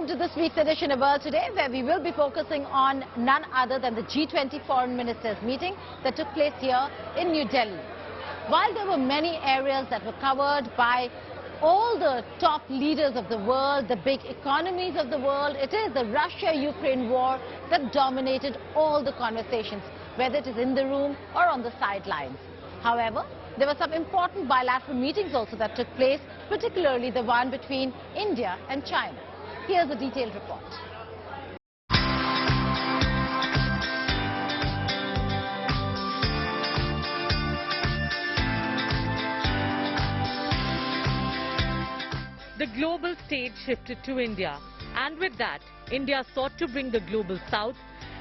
Welcome to this week's edition of World Today, where we will be focusing on none other than the G20 Foreign Ministers meeting that took place here in New Delhi. While there were many areas that were covered by all the top leaders of the world, the big economies of the world, it is the Russia-Ukraine war that dominated all the conversations, whether it is in the room or on the sidelines. However, there were some important bilateral meetings also that took place, particularly the one between India and China. Here's a detailed report. The global stage shifted to India, and with that, India sought to bring the global south,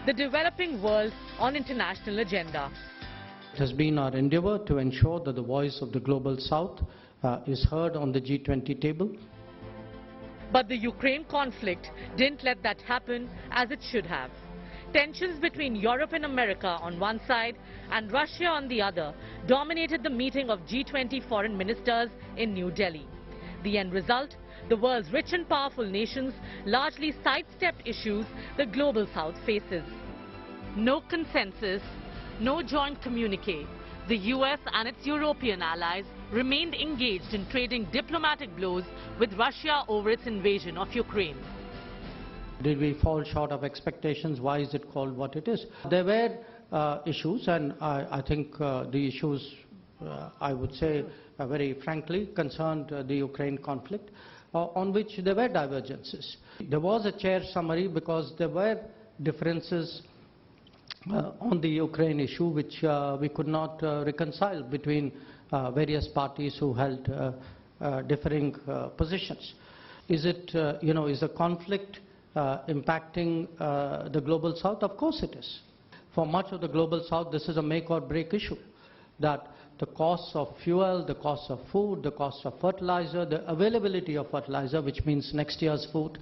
the developing world, on international agenda. It has been our endeavor to ensure that the voice of the global south is heard on the G20 table. But the Ukraine conflict didn't let that happen as it should have. Tensions between Europe and America on one side and Russia on the other dominated the meeting of G20 foreign ministers in New Delhi. The end result? The world's rich and powerful nations largely sidestepped issues the global south faces. No consensus, no joint communique. The US and its European allies remained engaged in trading diplomatic blows with Russia over its invasion of Ukraine. Did we fall short of expectations? Why is it called what it is? There were issues, and I think the issues, I would say, very frankly, concerned the Ukraine conflict, on which there were divergences. There was a chair summary because there were differences on the Ukraine issue which we could not reconcile between various parties who held differing positions. Is it, is the conflict impacting the global south? Of course it is. For much of the global south, this is a make or break issue, that the costs of fuel, the cost of food, the cost of fertilizer, the availability of fertilizer, which means next year's food,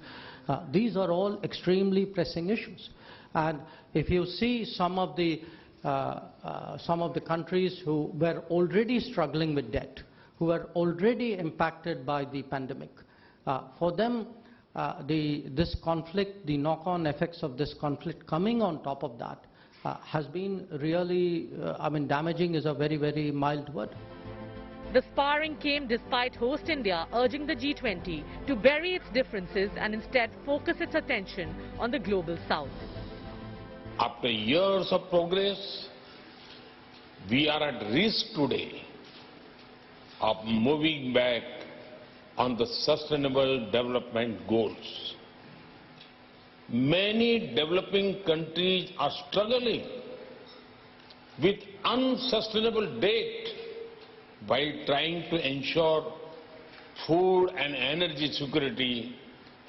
these are all extremely pressing issues. And if you see some of the countries who were already struggling with debt, who were already impacted by the pandemic, for them this conflict, the knock-on effects of this conflict coming on top of that has been really, damaging is a very, very mild word. The sparring came despite host India urging the G20 to bury its differences and instead focus its attention on the global south. After years of progress, we are at risk today of moving back on the Sustainable Development Goals. Many developing countries are struggling with unsustainable debt while trying to ensure food and energy security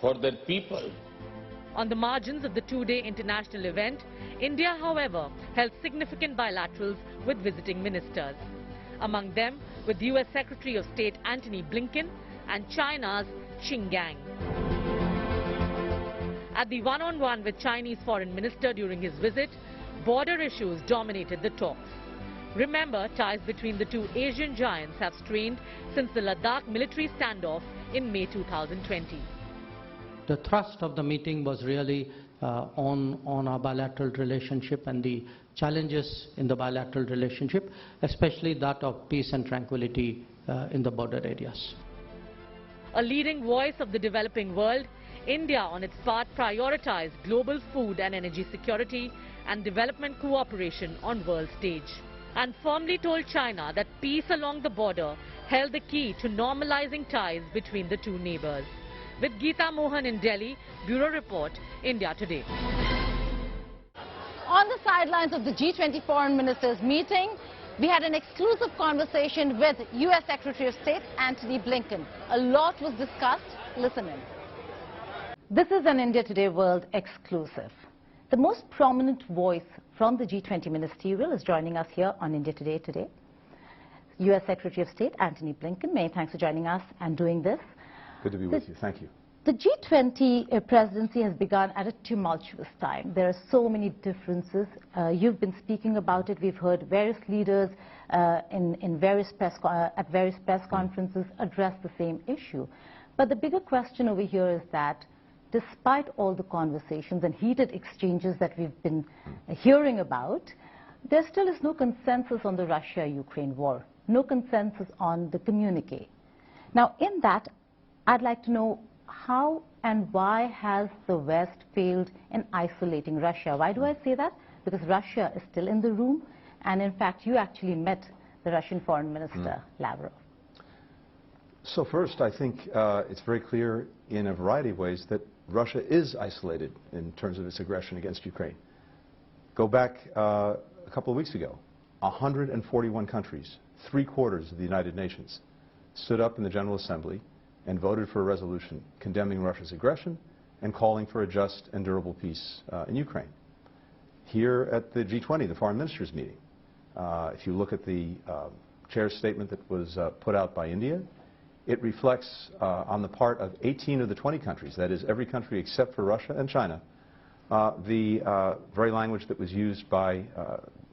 for their people. On the margins of the two-day international event, India, however, held significant bilaterals with visiting ministers. Among them, with US Secretary of State Antony Blinken and China's Gang. At the one-on-one with Chinese Foreign Minister during his visit, border issues dominated the talks. Remember, ties between the two Asian giants have strained since the Ladakh military standoff in May 2020. The thrust of the meeting was really on our bilateral relationship and the challenges in the bilateral relationship, especially that of peace and tranquility in the border areas. A leading voice of the developing world, India on its part prioritized global food and energy security and development cooperation on world stage, and firmly told China that peace along the border held the key to normalizing ties between the two neighbors. With Geeta, Mohan in Delhi, Bureau Report, India Today. On the sidelines of the G20 Foreign Ministers meeting, we had an exclusive conversation with US Secretary of State Antony Blinken. A lot was discussed. Listen in. This is an India Today World exclusive. The most prominent voice from the G20 ministerial is joining us here on India Today today. US Secretary of State Antony Blinken, many thanks for joining us and doing this. Good to be with you. Thank you. The G20 presidency has begun at a tumultuous time. There are so many differences. You've been speaking about it. We've heard various leaders at various press conferences address the same issue. But the bigger question over here is that despite all the conversations and heated exchanges that we've been hearing about, there still is no consensus on the Russia-Ukraine war, no consensus on the communique. Now, in that, I'd like to know how and why has the West failed in isolating Russia? Why do I say that? Because Russia is still in the room, and in fact, you actually met the Russian Foreign Minister, Lavrov. So first, I think it's very clear in a variety of ways that Russia is isolated in terms of its aggression against Ukraine. Go back a couple of weeks ago, 141 countries, 3/4 of the United Nations, stood up in the General Assembly and voted for a resolution condemning Russia's aggression and calling for a just and durable peace in Ukraine. Here at the G20, the foreign ministers meeting, if you look at the chair's statement that was put out by India, it reflects on the part of 18 of the 20 countries, that is every country except for Russia and China, the very language that was used by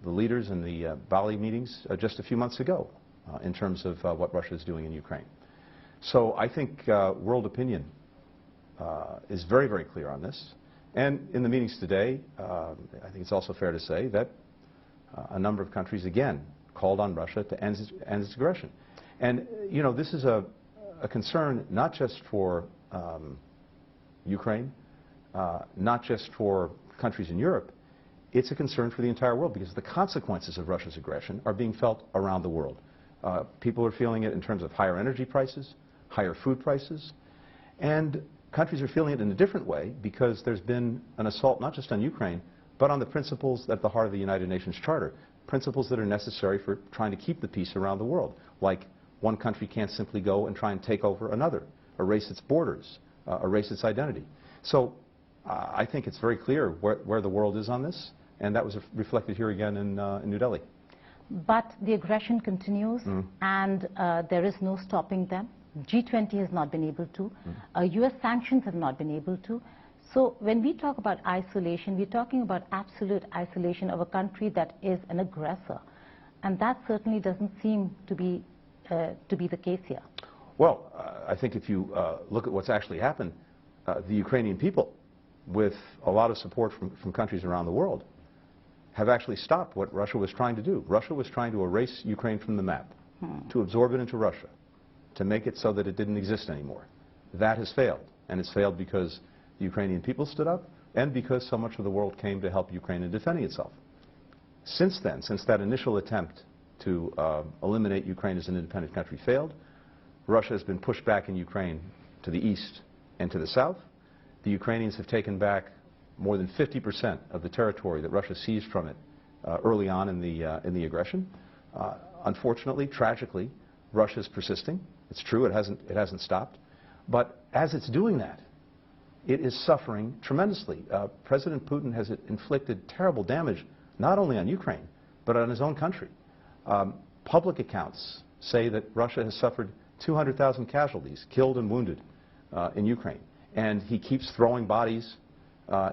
the leaders in the Bali meetings just a few months ago in terms of what Russia is doing in Ukraine. So I think world opinion is very, very clear on this. And in the meetings today, I think it's also fair to say that a number of countries, again, called on Russia to end its aggression. And, you know, this is a concern not just for Ukraine, not just for countries in Europe. It's a concern for the entire world because the consequences of Russia's aggression are being felt around the world. People are feeling it in terms of higher energy prices, higher food prices, and countries are feeling it in a different way because there's been an assault not just on Ukraine, but on the principles at the heart of the United Nations Charter, principles that are necessary for trying to keep the peace around the world, like one country can't simply go and try and take over another, erase its borders, erase its identity. So I think it's very clear where the world is on this, and that was reflected here again in New Delhi. But the aggression continues, and there is no stopping them. G20 has not been able to. US sanctions have not been able to. So when we talk about isolation, we're talking about absolute isolation of a country that is an aggressor. And that certainly doesn't seem to be the case here. Well, I think if you look at what's actually happened, the Ukrainian people, with a lot of support from countries around the world, have actually stopped what Russia was trying to do. Russia was trying to erase Ukraine from the map, to absorb it into Russia, to make it so that it didn't exist anymore. That has failed, and it's failed because the Ukrainian people stood up and because so much of the world came to help Ukraine in defending itself. Since then, since that initial attempt to eliminate Ukraine as an independent country failed, Russia has been pushed back in Ukraine to the east and to the south. The Ukrainians have taken back more than 50% of the territory that Russia seized from it early on in the aggression. Unfortunately, tragically, Russia is persisting. It's true, it hasn't stopped. But as it's doing that, it is suffering tremendously. President Putin has inflicted terrible damage not only on Ukraine, but on his own country. Public accounts say that Russia has suffered 200,000 casualties, killed and wounded in Ukraine. And he keeps throwing bodies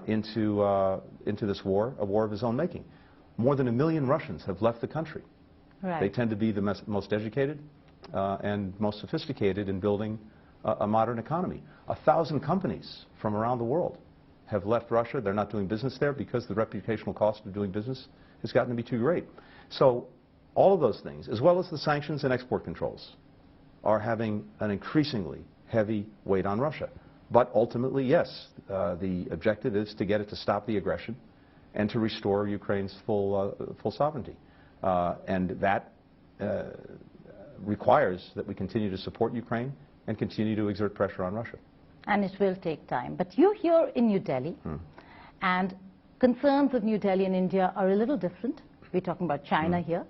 into this war, a war of his own making. More than 1 million Russians have left the country. Right. They tend to be the most educated and most sophisticated in building a modern economy. 1,000 companies from around the world have left Russia. They're not doing business there because the reputational cost of doing business has gotten to be too great. So all of those things, as well as the sanctions and export controls, are having an increasingly heavy weight on Russia. But ultimately, yes, the objective is to get it to stop the aggression and to restore Ukraine's full sovereignty. And that requires that we continue to support Ukraine and continue to exert pressure on Russia. And it will take time. But you're here in New Delhi, and concerns of New Delhi and India are a little different. We're talking about China here.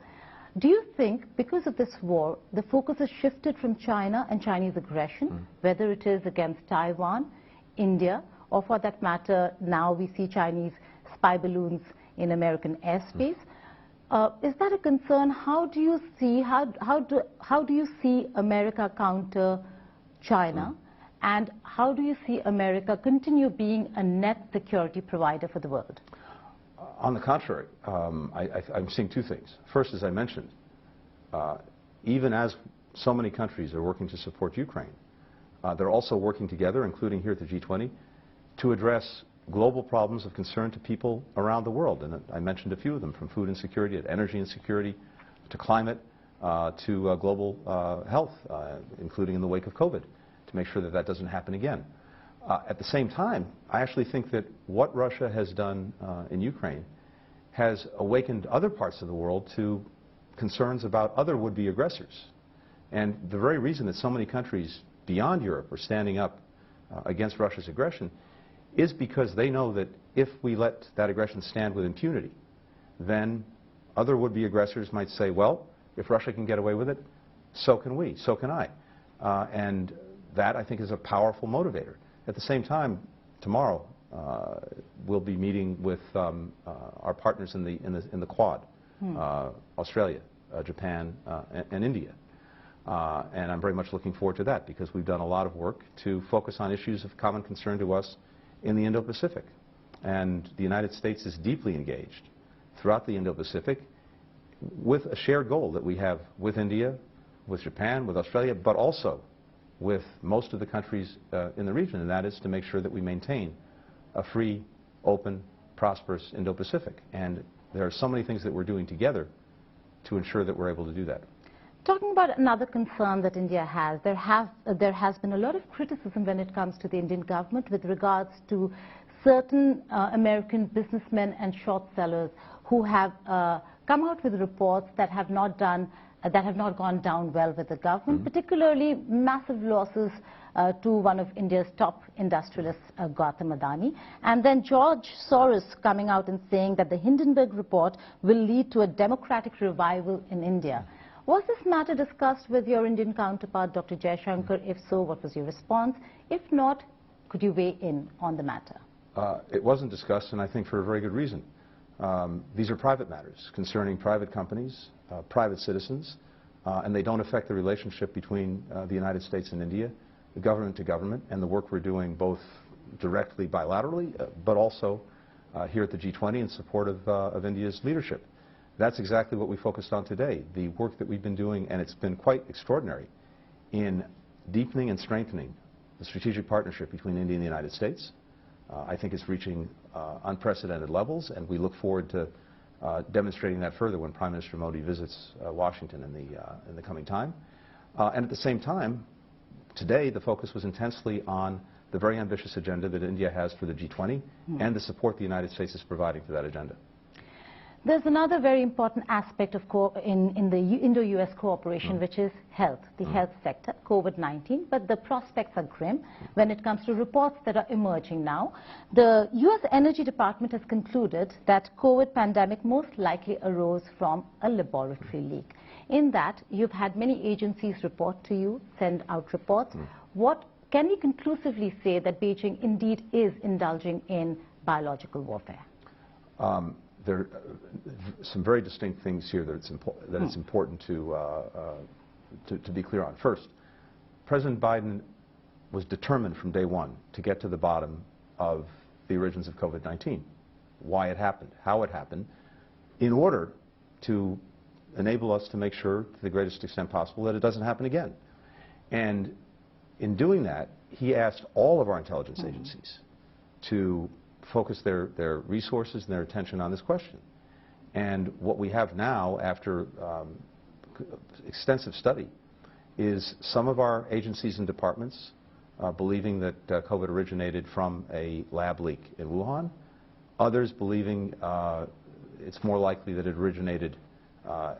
Do you think, because of this war, the focus has shifted from China and Chinese aggression, whether it is against Taiwan, India, or for that matter, now we see Chinese spy balloons in American airspace? Is that a concern? How do you see America counter China? And how do you see America continue being a net security provider for the world? On the contrary, I'm seeing two things. First, as I mentioned, even as so many countries are working to support Ukraine, they're also working together, including here at the G20, to address global problems of concern to people around the world. And I mentioned a few of them, from food insecurity to energy insecurity to climate to global health, including in the wake of COVID, to make sure that that doesn't happen again. At the same time, I actually think that what Russia has done in Ukraine has awakened other parts of the world to concerns about other would-be aggressors. And the very reason that so many countries beyond Europe are standing up against Russia's aggression is because they know that if we let that aggression stand with impunity, then other would-be aggressors might say, well, if Russia can get away with it, so can we, so can I. And that, I think, is a powerful motivator. At the same time, tomorrow we'll be meeting with our partners in the Quad, Australia, Japan, and India. And I'm very much looking forward to that, because we've done a lot of work to focus on issues of common concern to us in the Indo-Pacific. And the United States is deeply engaged throughout the Indo-Pacific with a shared goal that we have with India, with Japan, with Australia, but also with most of the countries in the region, and that is to make sure that we maintain a free, open, prosperous Indo-Pacific. And there are so many things that we're doing together to ensure that we're able to do that. Talking about another concern that India has, there has been a lot of criticism when it comes to the Indian government with regards to certain American businessmen and short sellers who have come out with reports that have not gone down well with the government, particularly massive losses to one of India's top industrialists, Gautam Adani. And then George Soros coming out and saying that the Hindenburg report will lead to a democratic revival in India. Was this matter discussed with your Indian counterpart, Dr. Jaishankar? If so, what was your response? If not, could you weigh in on the matter? It wasn't discussed, and I think for a very good reason. These are private matters concerning private companies, private citizens, and they don't affect the relationship between the United States and India, the government to government, and the work we're doing both directly bilaterally, but also here at the G20 in support of India's leadership. That's exactly what we focused on today, the work that we've been doing, and it's been quite extraordinary, in deepening and strengthening the strategic partnership between India and the United States. I think it's reaching unprecedented levels, and we look forward to demonstrating that further when Prime Minister Modi visits Washington in the coming time. And at the same time, today the focus was intensely on the very ambitious agenda that India has for the G20 and the support the United States is providing for that agenda. There's another very important aspect of in the Indo-US cooperation, which is health, the health sector, COVID-19, but the prospects are grim when it comes to reports that are emerging now. The US Energy Department has concluded that COVID pandemic most likely arose from a laboratory leak. In that, you've had many agencies report to you, send out reports. What can we conclusively say that Beijing indeed is indulging in biological warfare? There are some very distinct things here that it's important to be clear on. First, President Biden was determined from day one to get to the bottom of the origins of COVID-19, why it happened, how it happened, in order to enable us to make sure, to the greatest extent possible, that it doesn't happen again. And in doing that, he asked all of our intelligence agencies to focus their resources and their attention on this question. And what we have now, after extensive study, is some of our agencies and departments believing that COVID originated from a lab leak in Wuhan, others believing it's more likely that it originated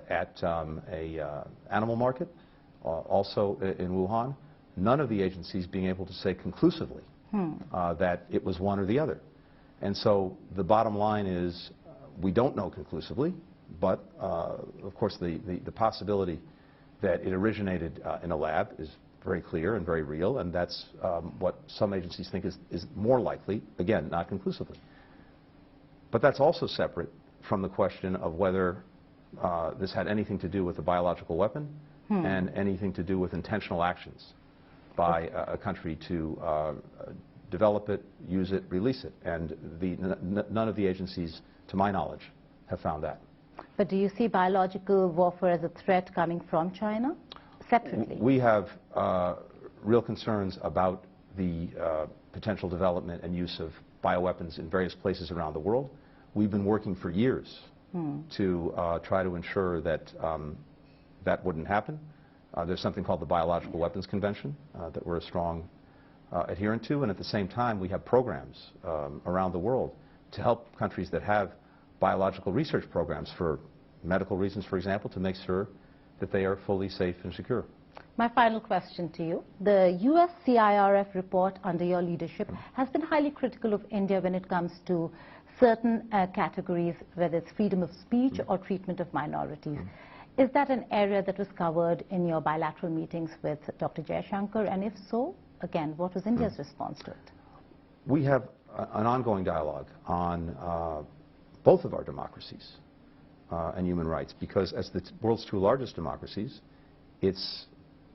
at an animal market, also in Wuhan, none of the agencies being able to say conclusively that it was one or the other. And so the bottom line is we don't know conclusively, but of course the possibility that it originated in a lab is very clear and very real, and that's what some agencies think is more likely, again, not conclusively. But that's also separate from the question of whether this had anything to do with a biological weapon and anything to do with intentional actions by a country to develop it, use it, release it. And none of the agencies, to my knowledge, have found that. But do you see biological warfare as a threat coming from China separately? We have real concerns about the potential development and use of bioweapons in various places around the world. We've been working for years to try to ensure that that wouldn't happen. There's something called the Biological Weapons Convention that we're a strong adherent to, and at the same time we have programs around the world to help countries that have biological research programs for medical reasons, for example, to make sure that they are fully safe and secure. My final question to you. The US CIRF report under your leadership has been highly critical of India when it comes to certain categories, whether it's freedom of speech or treatment of minorities. Is that an area that was covered in your bilateral meetings with Dr. Jaishankar? And if so, again, what was India's response to it? We have an ongoing dialogue on both of our democracies and human rights, because as the world's two largest democracies, it's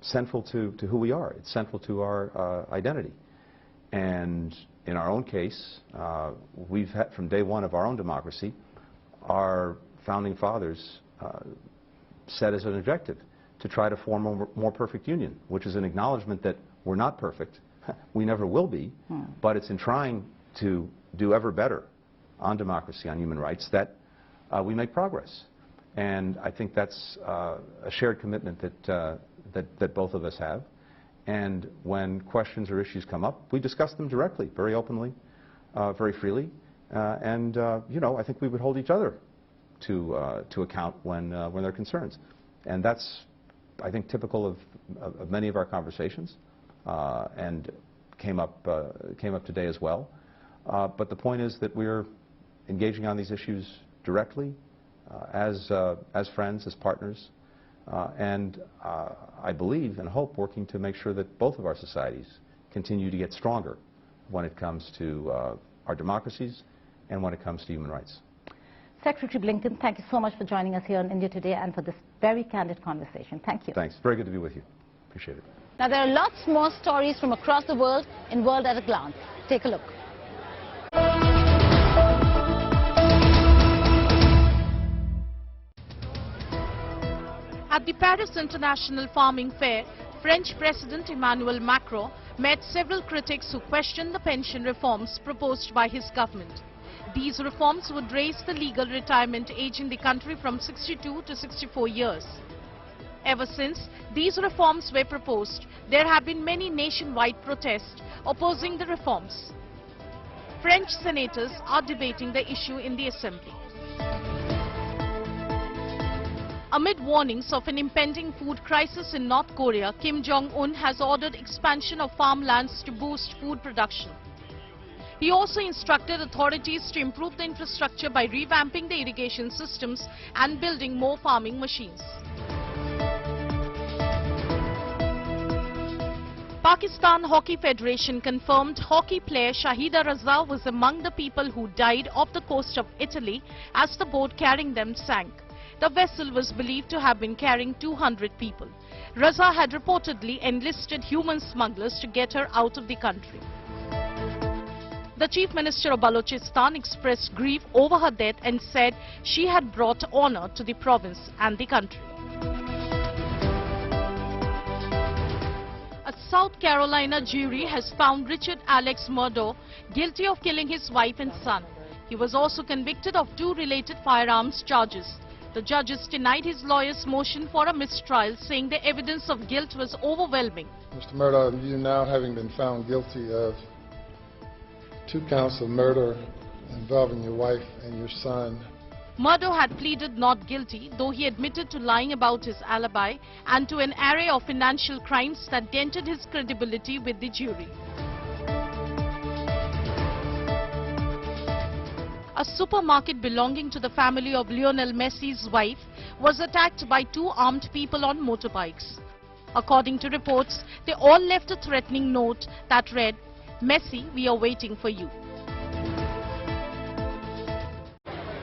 central to who we are. It's central to our identity. And in our own case, we've had, from day one of our own democracy, our founding fathers set as an objective to try to form a more perfect union, which is an acknowledgement that we're not perfect. We never will be, but it's in trying to do ever better on democracy, on human rights, that we make progress. And I think that's a shared commitment that both of us have. And when questions or issues come up, we discuss them directly, very openly, very freely. You know, I think we would hold each other to account when there are concerns. And that's, I think, typical of many of our conversations, and came up today as well. But the point is that we're engaging on these issues directly, as friends, as partners, and I believe and hope working to make sure that both of our societies continue to get stronger when it comes to our democracies and when it comes to human rights. Secretary Blinken, thank you so much for joining us here on India Today and for this very candid conversation. Thank you. Thanks. Very good to be with you. Appreciate it. Now, there are lots more stories from across the world in World at a Glance. Take a look. At the Paris International Farming Fair, French President Emmanuel Macron met several critics who questioned the pension reforms proposed by his government. These reforms would raise the legal retirement age in the country from 62 to 64 years. Ever since these reforms were proposed, there have been many nationwide protests opposing the reforms. French senators are debating the issue in the assembly. Amid warnings of an impending food crisis in North Korea, Kim Jong-un has ordered expansion of farmlands to boost food production. He also instructed authorities to improve the infrastructure by revamping the irrigation systems and building more farming machines. Pakistan Hockey Federation confirmed hockey player Shahida Raza was among the people who died off the coast of Italy as the boat carrying them sank. The vessel was believed to have been carrying 200 people. Raza had reportedly enlisted human smugglers to get her out of the country. The Chief Minister of Balochistan expressed grief over her death and said she had brought honor to the province and the country. A South Carolina jury has found Richard Alex Murdaugh guilty of killing his wife and son. He was also convicted of 2 related firearms charges. The judges denied his lawyer's motion for a mistrial, saying the evidence of guilt was overwhelming. Mr. Murdaugh, you now having been found guilty of 2 counts of murder involving your wife and your son. Murdaugh had pleaded not guilty, though he admitted to lying about his alibi and to an array of financial crimes that dented his credibility with the jury. A supermarket belonging to the family of Lionel Messi's wife was attacked by 2 armed people on motorbikes. According to reports, they all left a threatening note that read, "Messi, we are waiting for you."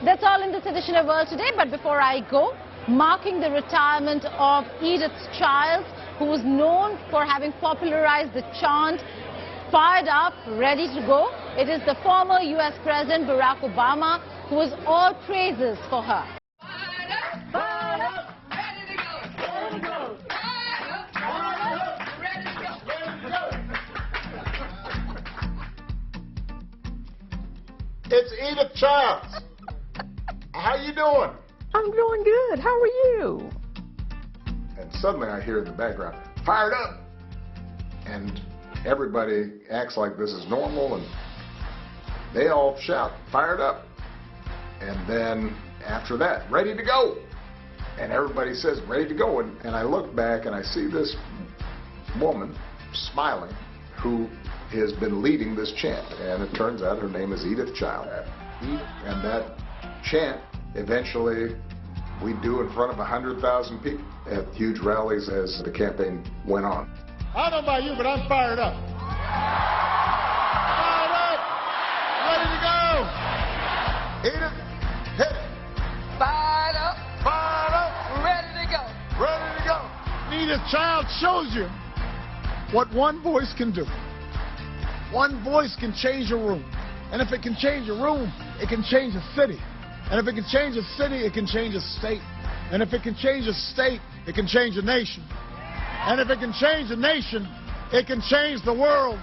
That's all in this edition of World Today, but before I go, marking the retirement of Edith Childs, who was known for having popularized the chant, "Fired up, ready to go." It is the former US President Barack Obama who was all praises for her. It's Edith Childs. How you doing? I'm doing good. How are you? And suddenly I hear in the background, fired up. And everybody acts like this is normal, and they all shout, fired up. And then after that, ready to go. And everybody says, ready to go. And I look back and I see this woman smiling who has been leading this chant. And it turns out her name is Edith Child. And that chant, eventually, we do in front of 100,000 people at huge rallies as the campaign went on. I don't know about you, but I'm fired up. Fired up! Ready to go! Edith, hit it! Fired up, Fired up! ready to go. Ready to go! Edith Child shows you what one voice can do. One voice can change a room. And if it can change a room, it can change a city. And if it can change a city, it can change a state. And if it can change a state, it can change a nation. And if it can change a nation, it can change the world.